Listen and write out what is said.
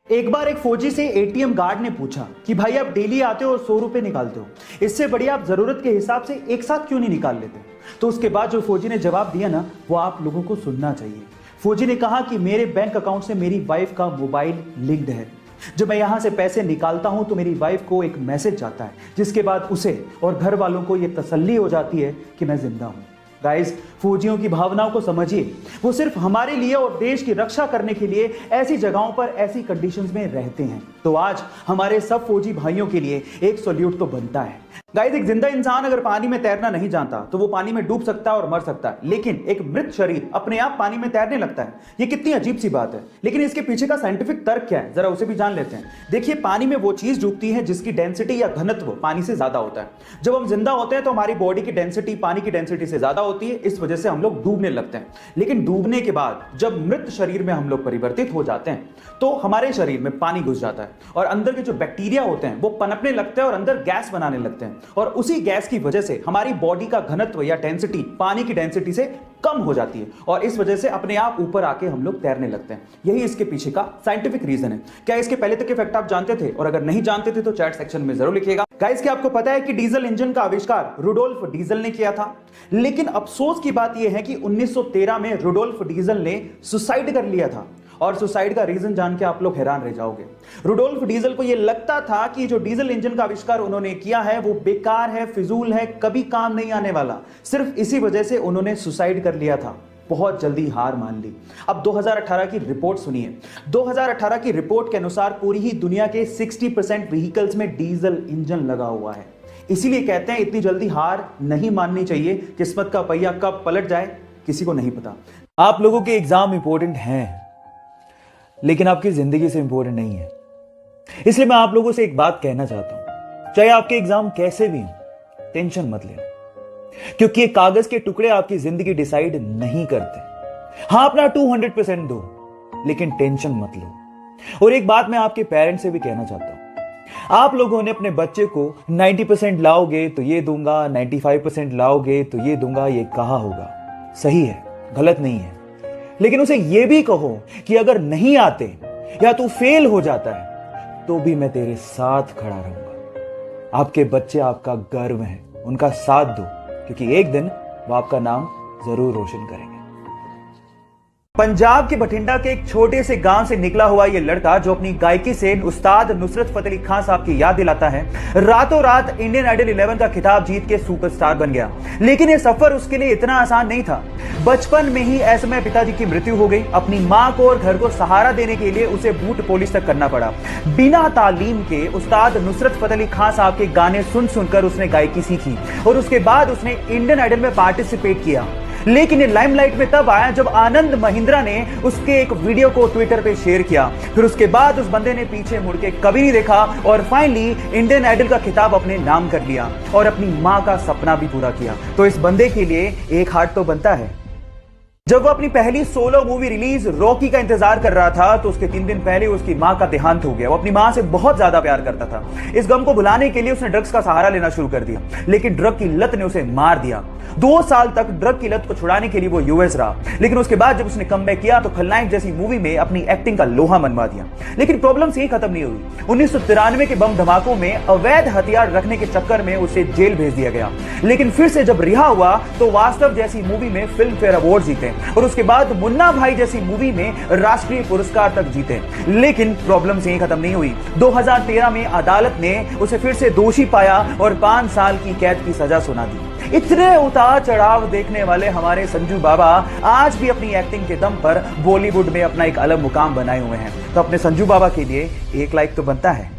एक बार एक फौजी से एटीएम गार्ड ने पूछा कि भाई आप डेली आते हो और 100 रुपए निकालते हो, इससे बढ़िया आप जरूरत के हिसाब से एक साथ क्यों नहीं निकाल लेते। तो उसके बाद जो फौजी ने जवाब दिया ना, वो आप लोगों को सुनना चाहिए। फौजी ने कहा कि मेरे बैंक अकाउंट से मेरी वाइफ का मोबाइल लिंक्ड है। जब मैं यहां से पैसे निकालता हूं तो मेरी वाइफ को एक मैसेज जाता है, जिसके बाद उसे और घर वालों को यह तसल्ली हो जाती है कि मैं जिंदा हूं। गाइस, फौजियों की भावनाओं को समझिए। वो सिर्फ हमारे लिए और देश की रक्षा करने के लिए ऐसी जगहों पर ऐसी कंडीशंस में रहते हैं। तो आज हमारे सब फौजी भाइयों के लिए एक सल्यूट तो बनता है। गाइस, एक जिंदा इंसान अगर पानी में तैरना नहीं जानता तो वो पानी में डूब सकता है और मर सकता है, लेकिन एक मृत शरीर अपने आप पानी में तैरने लगता है। ये कितनी अजीब सी बात है, लेकिन इसके पीछे का साइंटिफिक तर्क क्या है, जरा उसे भी जान लेते हैं। देखिए, पानी में वो चीज डूबती है जिसकी डेंसिटी या घनत्व पानी से ज्यादा होता है। जब हम जिंदा होते हैं तो हमारी बॉडी की डेंसिटी पानी की डेंसिटी से ज्यादा होती है, इस वजह से हम लोग डूबने लगते हैं। लेकिन डूबने के बाद जब मृत शरीर में हम लोग परिवर्तित हो जाते हैं तो हमारे शरीर में पानी घुस जाता है और अंदर के जो बैक्टीरिया होते हैं वो पनपने लगते हैं और अंदर गैस बनाने लगते हैं, और उसी गैस की वजह से हमारी बॉडी का घनत्व या डेंसिटी पानी की डेंसिटी से कम हो जाती है और इस वजह से अपने आप ऊपर आके हम लोग तैरने लगते हैं। यही इसके पीछे का साइंटिफिक रीजन है। क्या इसके पहले तक के फैक्ट आप जानते थे? और अगर नहीं जानते थे तो चैट सेक्शन में जरूर लिखिएगा। गाइस, क्या आपको पता है कि डीजल इंजन का आविष्कार रुडोल्फ डीजल ने किया था? लेकिन अफसोस की बात यह है कि 1913 में रुडोल्फ डीजल ने सुसाइड कर लिया था, और सुसाइड का रीजन जान के आप लोग हैरान रह जाओगे। रुडोल्फ डीजल को यह लगता था कि जो डीजल इंजन का आविष्कार उन्होंने किया है वो बेकार है, फिजूल है, कभी काम नहीं आने वाला। सिर्फ इसी वजह से उन्होंने सुसाइड कर लिया था, बहुत जल्दी हार मान ली। अब 2018 की रिपोर्ट सुनिए। 2018 की रिपोर्ट के अनुसार पूरी ही दुनिया के 60% व्हीकल्स में डीजल इंजन लगा हुआ है। इसीलिए कहते हैं इतनी जल्दी हार नहीं माननी चाहिए। किस्मत का पहिया कब पलट जाए किसी को नहीं पता। आप लोगों के एग्जाम इंपॉर्टेंट हैं, लेकिन आपकी जिंदगी से इंपॉर्टेंट नहीं है। इसलिए मैं आप लोगों से एक बात कहना चाहता हूं, चाहे आपके एग्जाम कैसे भी हो, टेंशन मत लेना, क्योंकि ये कागज के टुकड़े आपकी जिंदगी डिसाइड नहीं करते। हां, अपना 200% दो, लेकिन टेंशन मत लो। और एक बात मैं आपके पेरेंट्स से भी कहना चाहता हूं, आप लोगों ने अपने बच्चे को 90% लाओगे तो ये दूंगा, 95% लाओगे तो ये दूंगा, ये कहा होगा। सही है, गलत नहीं है, लेकिन उसे यह भी कहो कि अगर नहीं आते या तू फेल हो जाता है तो भी मैं तेरे साथ खड़ा रहूंगा। आपके बच्चे आपका गर्व हैं, उनका साथ दो, क्योंकि एक दिन वो आपका नाम जरूर रोशन करेंगे। पंजाब के बठिंडा के एक छोटे से गांव से निकला हुआ यह लड़का, जो अपनी गायकी से उस्ताद नुसरत फतेह अली खान साहब की याद दिलाता है, रातों रात इंडियन आइडल 11 का खिताब जीत के सुपरस्टार बन गया। लेकिन यह सफर उसके लिए इतना आसान नहीं था। बचपन में ही ऐसे में पिताजी की मृत्यु हो गई। अपनी मां को और घर को सहारा देने के लिए उसे बूट पॉलिश तक करना पड़ा। बिना तालीम के उस्ताद नुसरत फतेह अली खान साहब के गाने सुन सुनकर उसने गायकी सीखी और उसके बाद उसने इंडियन आइडल में पार्टिसिपेट किया। लेकिन ये लाइमलाइट में तब आया जब आनंद महिंद्रा ने उसके एक वीडियो को ट्विटर पे शेयर किया। फिर उसके बाद उस बंदे ने पीछे मुड़ के कभी नहीं देखा और फाइनली इंडियन आइडल का खिताब अपने नाम कर लिया और अपनी मां का सपना भी पूरा किया। तो इस बंदे के लिए एक हार्ट तो बनता है। जब वो अपनी पहली सोलो मूवी रिलीज रॉकी का इंतजार कर रहा था तो उसके 3 दिन पहले उसकी मां का देहांत हो गया। वो अपनी मां से बहुत ज्यादा प्यार करता था। इस गम को भुलाने के लिए उसने ड्रग्स का सहारा लेना शुरू कर दिया, लेकिन ड्रग की लत ने उसे मार दिया। 2 साल तक ड्रग की लत को छुड़ाने के लिए वो यूएस रहा, लेकिन उसके बाद जब उसने कमबैक किया तो खलनायक जैसी मूवी में अपनी एक्टिंग का लोहा मनवा दिया। लेकिन प्रॉब्लम यही खत्म नहीं हुई। 1993 के बम धमाकों में अवैध हथियार रखने के चक्कर में उसे जेल भेज दिया गया। लेकिन फिर से जब रिहा हुआ तो वास्तव जैसी मूवी में फिल्म फेयर अवार्ड जीते और उसके बाद मुन्ना भाई जैसी मूवी में राष्ट्रीय पुरस्कार तक जीते। लेकिन प्रॉब्लम यही खत्म नहीं हुई। 2013 में अदालत ने उसे फिर से दोषी पाया और 5 साल की कैद की सजा सुना दी। इतने उतार चढ़ाव देखने वाले हमारे संजू बाबा आज भी अपनी एक्टिंग के दम पर बॉलीवुड में अपना एक अलग मुकाम बनाए हुए हैं। तो अपने संजू बाबा के लिए एक लाइक तो बनता है।